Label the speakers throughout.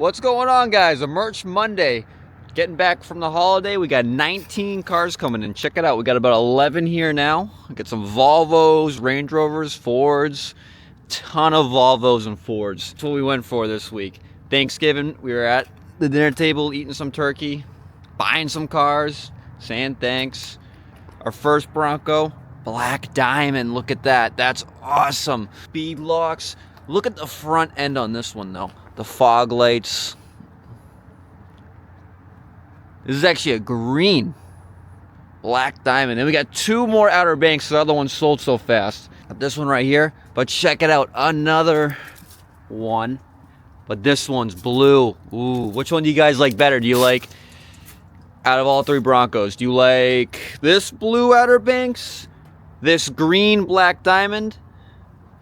Speaker 1: What's going on, guys? A Merch Monday. Getting back from the holiday, we got 19 cars coming in. Check it out. We got about 11 here now. We got some Volvos, Range Rovers, Fords. Ton of Volvos and Fords. That's what we went for this week. Thanksgiving, we were at the dinner table eating some turkey, buying some cars, saying thanks. Our first Bronco, Black Diamond. Look at that. That's awesome. Speed locks. Look at the front end on this one, though. The fog lights. This is actually a green Black Diamond. And we got two more Outer Banks. The other one sold so fast. Got this one right here. But check it out. Another one. But this one's blue. Ooh, which one do you guys like better? Do you like, out of all three Broncos, do you like this blue Outer Banks, this green Black Diamond,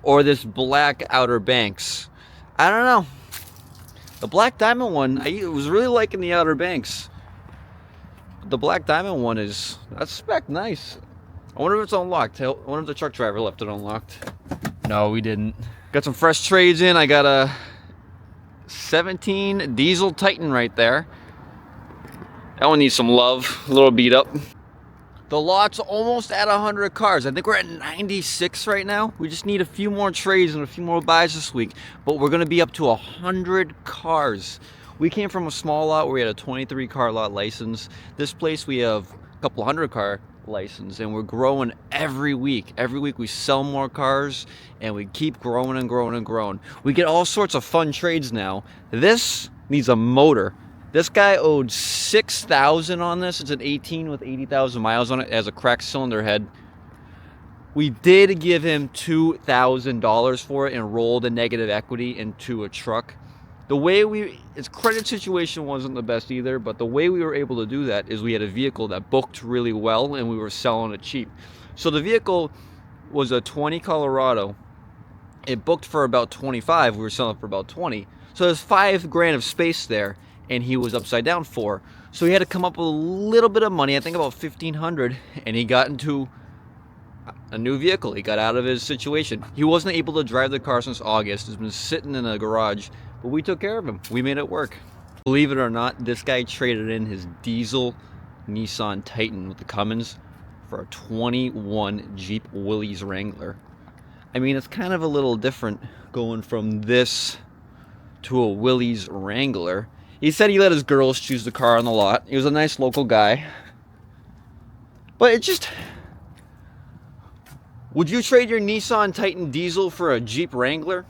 Speaker 1: or this black Outer Banks? I don't know. The Black Diamond one, I was really liking the Outer Banks. The Black Diamond one that's spec nice. I wonder if it's unlocked. I wonder if the truck driver left it unlocked. No, we didn't. Got some fresh trades in. I got a 17 diesel Titan right there. That one needs some love. A little beat up. The lot's almost at 100 cars. I think we're at 96 right now. We just need a few more trades and a few more buys this week. But we're going to be up to 100 cars. We came from a small lot where we had a 23 car lot license. This place we have a couple hundred car license, and we're growing every week. Every week we sell more cars and we keep growing and growing and growing. We get all sorts of fun trades now. This needs a motor. This guy owed $6,000 on this. It's an 18 with 80,000 miles on it. It has a cracked cylinder head. We did give him $2,000 for it and roll the negative equity into a truck. The way his credit situation wasn't the best either, but the way we were able to do that is we had a vehicle that booked really well and we were selling it cheap. So the vehicle was a 20 Colorado. It booked for about 25. We were selling it for about 20. So there's $5,000 of space there, and he was upside down for. So he had to come up with a little bit of money, I think about $1,500, and he got into a new vehicle. He got out of his situation. He wasn't able to drive the car since August. It's been sitting in a garage, but we took care of him. We made it work. Believe it or not, this guy traded in his diesel Nissan Titan with the Cummins for a 21 Jeep Willys Wrangler. I mean, it's kind of a little different going from this to a Willys Wrangler. He said he let his girls choose the car on the lot. He was a nice local guy. But it just... Would you trade your Nissan Titan diesel for a Jeep Wrangler?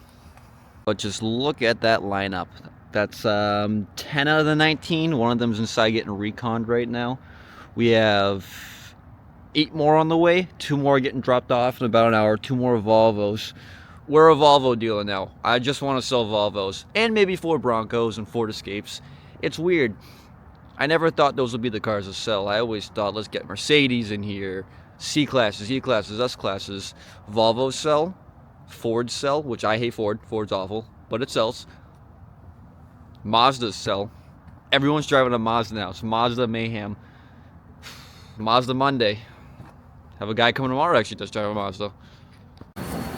Speaker 1: But just look at that lineup. That's 10 out of the 19. One of them's inside getting reconned right now. We have 8 more on the way. 2 more getting dropped off in about an hour. 2 more Volvos. We're a Volvo dealer now. I just want to sell Volvos. And maybe 4 Broncos and Ford Escapes. It's weird. I never thought those would be the cars to sell. I always thought, let's get Mercedes in here. C-classes, E-classes, S-classes. Volvos sell. Fords sell, which I hate Ford. Ford's awful, but it sells. Mazdas sell. Everyone's driving a Mazda now. It's Mazda Mayhem. Mazda Monday. Have a guy coming tomorrow actually just drive a Mazda.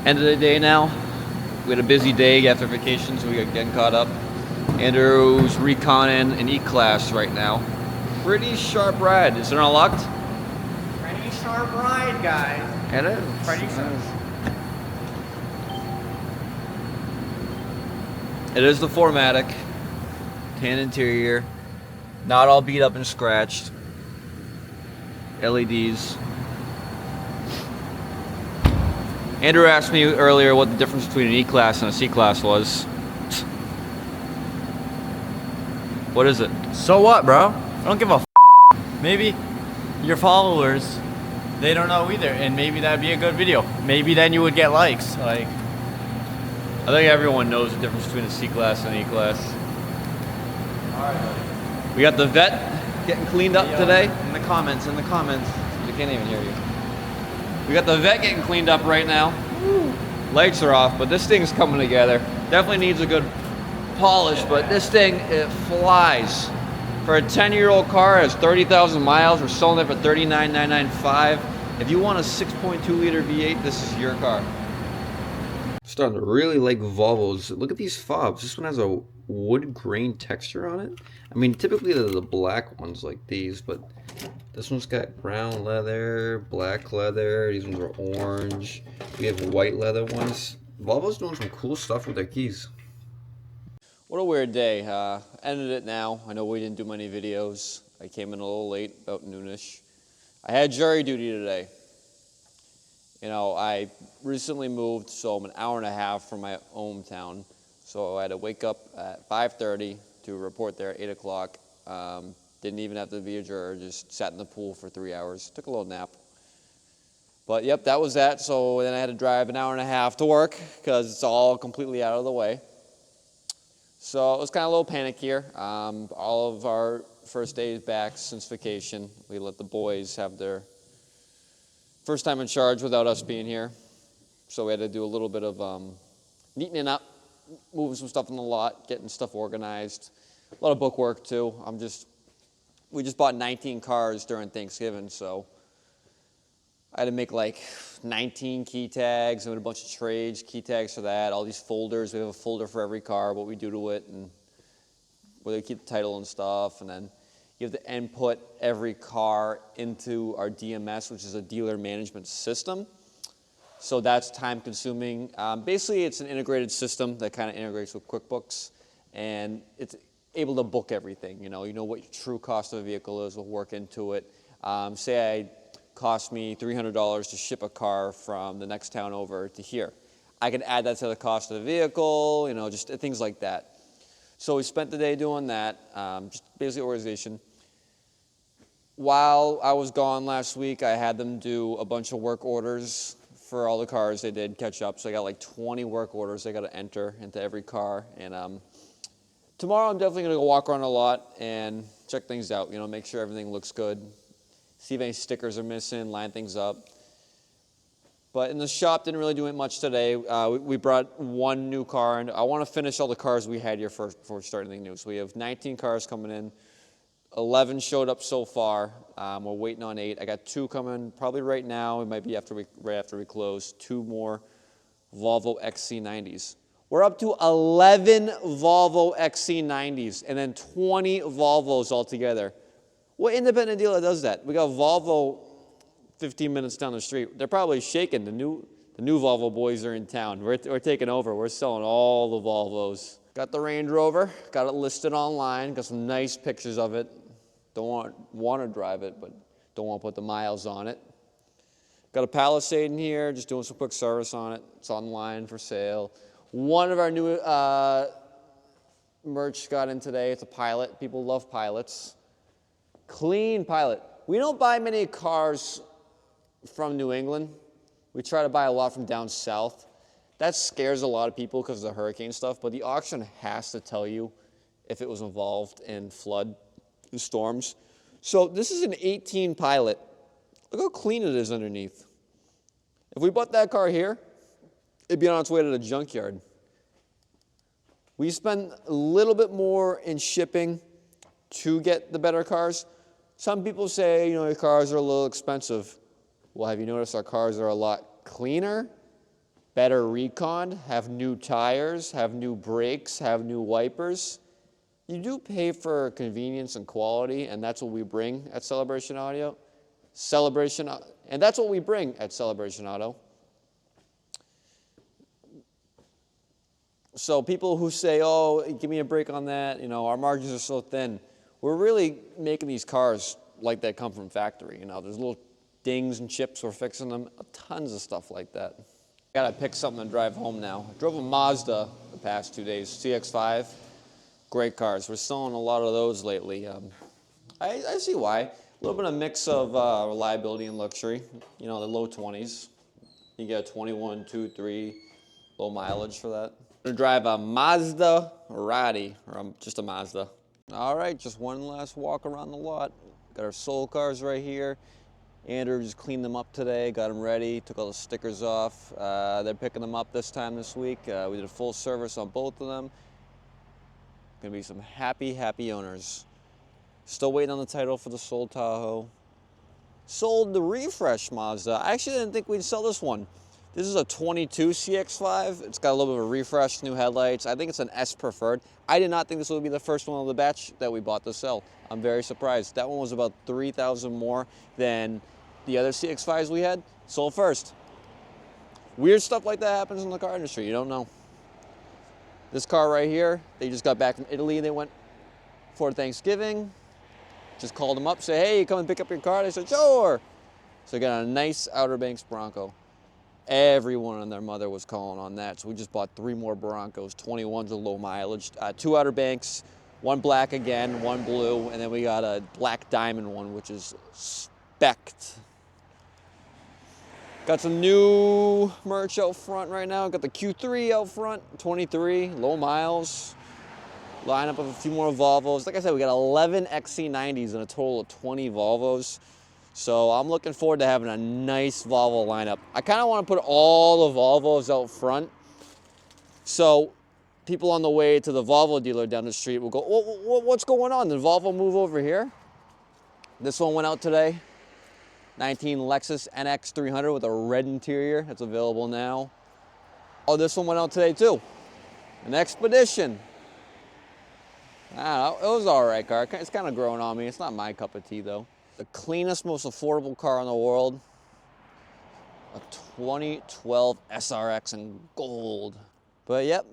Speaker 1: End of the day now. We had a busy day after vacation, so we got getting caught up. Andrew's reconning an E-Class right now. Pretty sharp ride. Is it unlocked?
Speaker 2: Pretty sharp ride, guys.
Speaker 1: It is.
Speaker 2: Pretty sharp.
Speaker 1: It is the 4MATIC. Tan interior. Not all beat up and scratched. LEDs. Andrew asked me earlier what the difference between an E-Class and a C-Class was. What is it?
Speaker 2: So what, bro? I don't give a f. Maybe your followers, they don't know either, and maybe that'd be a good video. Maybe then you would get likes. Like,
Speaker 1: I think everyone knows the difference between a C-Class and an E-Class.
Speaker 2: alright, buddy.
Speaker 1: We got the Vet getting cleaned up today.
Speaker 2: In the comments,
Speaker 1: I can't even hear you. We got the Vet getting cleaned up right now. Woo. Lights are off, but this thing's coming together. Definitely needs a good polish, but this thing, it flies. For a 10-year-old car, it has 30,000 miles. We're selling it for $39,995. If you want a 6.2 liter V8, this is your car. Starting to really like Volvos. Look at these fobs. This one has a wood grain texture on it. I mean, typically they're the black ones like these, but this one's got brown leather, black leather. These ones are orange. We have white leather ones. Volvo's doing some cool stuff with their keys. What a weird day. Ended it now. I know we didn't do many videos. I came in a little late, about noonish. I had jury duty today. You know, I recently moved, so I'm an hour and a half from my hometown. So I had to wake up at 5:30 to report there at 8 o'clock. Didn't even have to be a juror, just sat in the pool for 3 hours. Took a little nap. But yep, that was that. So then I had to drive an hour and a half to work because it's all completely out of the way. So it was kind of a little panic here. All of our first days back since vacation. We let the boys have their first time in charge without us being here. So we had to do a little bit of neatening up, moving some stuff in the lot, getting stuff organized. A lot of book work too. We just bought 19 cars during Thanksgiving, so I had to make like 19 key tags and a bunch of trades, key tags for that, all these folders. We have a folder for every car, what we do to it, and where they keep the title and stuff. And then you have to input every car into our DMS, which is a dealer management system. So that's time consuming. Basically, it's an integrated system that kind of integrates with QuickBooks, and it's able to book everything. You know what your true cost of a vehicle is. We'll work into it. Say cost me $300 to ship a car from the next town over to here. I can add that to the cost of the vehicle, just things like that. So we spent the day doing that, just basically organization. While I was gone last week, I had them do a bunch of work orders for all the cars. They did catch up, so I got like 20 work orders they got to enter into every car. And tomorrow I'm definitely going to go walk around a lot and check things out, make sure everything looks good. See if any stickers are missing, line things up. But in the shop, didn't really do much today. We brought one new car, and I want to finish all the cars we had here first before we start anything new. So we have 19 cars coming in. 11 showed up so far. We're waiting on 8. I got 2 coming probably right now. It might be right after we close. 2 more Volvo XC90s. We're up to 11 Volvo XC90s and then 20 Volvos altogether. What independent dealer does that? We got Volvo 15 minutes down the street. They're probably shaking. The new Volvo boys are in town. We're taking over. We're selling all the Volvos. Got the Range Rover. Got it listed online. Got some nice pictures of it. Don't want to drive it, but don't want to put the miles on it. Got a Palisade in here. Just doing some quick service on it. It's online for sale. One of our new merch got in today. It's a Pilot. People love Pilots. Clean Pilot. We don't buy many cars from New England. We try to buy a lot from down south. That scares a lot of people because of the hurricane stuff, but the auction has to tell you if it was involved in flood and storms. So this is an 18 Pilot. Look how clean it is underneath. If we bought that car here, it'd be on its way to the junkyard. We spend a little bit more in shipping to get the better cars. Some people say, your cars are a little expensive. Well, have you noticed our cars are a lot cleaner, better recon, have new tires, have new brakes, have new wipers? You do pay for convenience and quality, and that's what we bring at Celebration Auto. And that's what we bring at Celebration Auto. So people who say, oh, give me a break on that, our margins are so thin. We're really making these cars like they come from factory. There's little dings and chips, we're fixing them, tons of stuff like that. I gotta pick something to drive home now. I drove a Mazda the past 2 days, CX-5. Great cars. We're selling a lot of those lately. I see why. A little bit of mix of reliability and luxury. The low 20s. You get a 21, 2, 3, low mileage for that. I'm gonna drive a Mazda Rati, or just a Mazda. All right, just one last walk around the lot. Got our Soul cars right here. Andrew just cleaned them up today, got them ready, took all the stickers off. They're picking them up this week. We did a full service on both of them. Gonna be some happy owners. Still waiting on the title for the Soul Tahoe. Sold the refresh Mazda. I actually didn't think we'd sell this one. This is a 22 CX-5. It's got a little bit of a refresh, new headlights. I think it's an S preferred. I did not think this would be the first one of the batch that we bought to sell. I'm very surprised. That one was about 3,000 more than the other CX-5s we had. Sold first. Weird stuff like that happens in the car industry. You don't know. This car right here, they just got back from Italy. They went for Thanksgiving. Just called them up, say, hey, you come and pick up your car? They said, sure. So I got a nice Outer Banks Bronco. Everyone and their mother was calling on that. So we just bought 3 more Broncos, 21s with low mileage. 2 Outer Banks, 1 black again, 1 blue, and then we got a black diamond one, which is specced. Got some new merch out front right now. Got the Q3 out front, 23, low miles. Line up of a few more Volvos. Like I said, we got 11 XC90s and a total of 20 Volvos. So I'm looking forward to having a nice Volvo lineup. I kind of want to put all the Volvos out front. So people on the way to the Volvo dealer down the street will go, what's going on? Did Volvo move over here? This one went out today. 19 Lexus NX 300 with a red interior. That's available now. Oh, this one went out today too. An Expedition. I don't know, it was an all right car. It's kind of growing on me. It's not my cup of tea though. The cleanest, most affordable car in the world. A 2012 SRX in gold. But yep,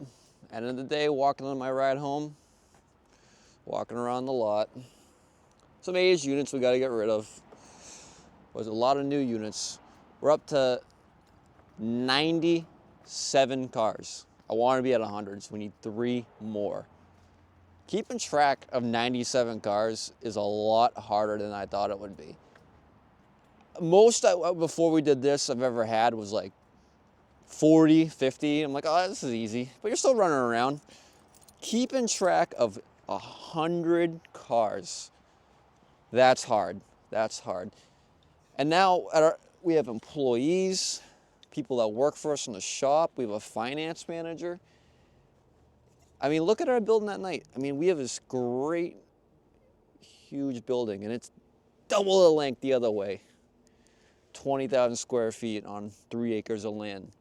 Speaker 1: end of the day, walking on my ride home, walking around the lot. Some aged units we got to get rid of. There's a lot of new units. We're up to 97 cars. I want to be at 100, so we need 3 more. Keeping track of 97 cars is a lot harder than I thought it would be. Most, before we did this, I've ever had was like 40, 50. I'm like, oh, this is easy. But you're still running around. Keeping track of 100 cars, that's hard. That's hard. And now we have employees, people that work for us in the shop. We have a finance manager. I mean, look at our building at night. I mean, we have this great, huge building, and it's double the length the other way. 20,000 square feet on 3 acres of land.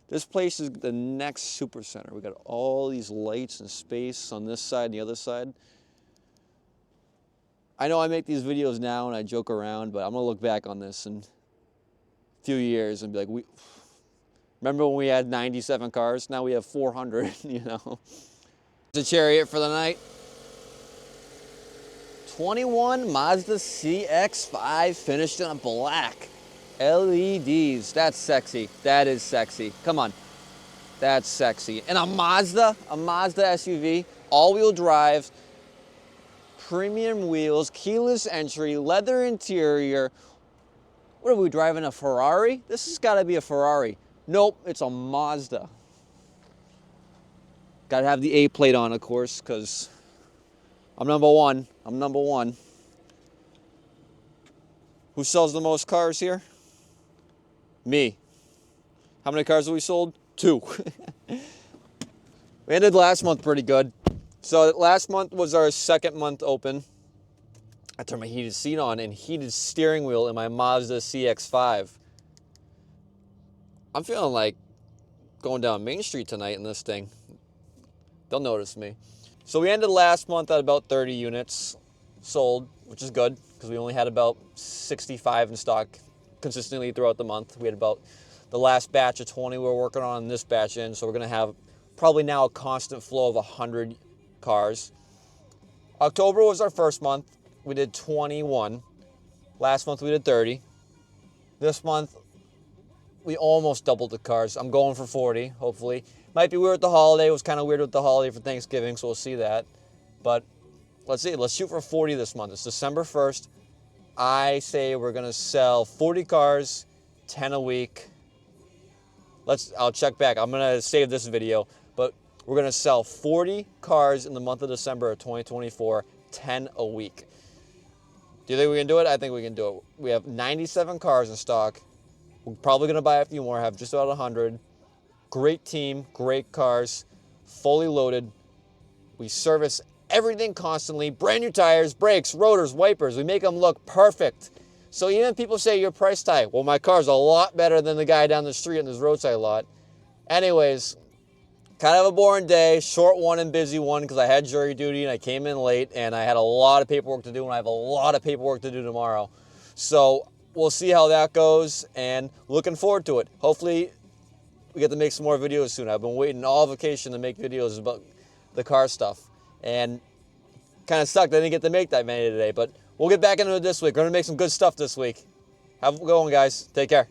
Speaker 1: This place is the next super center. We got all these lights and space on this side and the other side. I know I make these videos now and I joke around, but I'm gonna look back on this in a few years and be like, remember when we had 97 cars? Now we have 400, you know. The Chariot for the night. 21 Mazda CX-5 finished in a black. LEDs, that's sexy. That is sexy. Come on, that's sexy. And a Mazda SUV, all-wheel drive, premium wheels, keyless entry, leather interior. What are we driving, a Ferrari? This has got to be a Ferrari. Nope, it's a Mazda. Got to have the A plate on, of course, because I'm number one. I'm number one. Who sells the most cars here? Me. How many cars have we sold? 2. We ended last month pretty good. So last month was our 2nd month open. I turned my heated seat on and heated steering wheel in my Mazda CX-5. I'm feeling like going down Main Street tonight in this thing. They'll notice me. So we ended last month at about 30 units sold, which is good because we only had about 65 in stock consistently throughout the month. We had about the last batch of 20 we're working on this batch in, so we're gonna have probably now a constant flow of 100 cars. October was our first month. We did 21. Last month we did 30. This month we almost doubled the cars. I'm going for 40, hopefully. Might be weird with the holiday. It was kind of weird with the holiday for Thanksgiving, so we'll see that. But let's see. Let's shoot for 40 this month. It's December 1st. I say we're going to sell 40 cars, 10 a week. I'll check back. I'm going to save this video. But we're going to sell 40 cars in the month of December of 2024, 10 a week. Do you think we can do it? I think we can do it. We have 97 cars in stock. We're probably going to buy a few more, have just about 100. Great team, great cars, fully loaded. We service everything constantly. Brand new tires, brakes, rotors, wipers. We make them look perfect. So even if people say you're price tag, well, my car's a lot better than the guy down the street in this roadside lot. Anyways, kind of a boring day, short one and busy one because I had jury duty and I came in late and I had a lot of paperwork to do and I have a lot of paperwork to do tomorrow. So we'll see how that goes and looking forward to it. Hopefully we get to make some more videos soon. I've been waiting all vacation to make videos about the car stuff and kind of sucked I didn't get to make that many today, but we'll get back into it this week. We're going to make some good stuff this week. Have a good one, guys. Take care.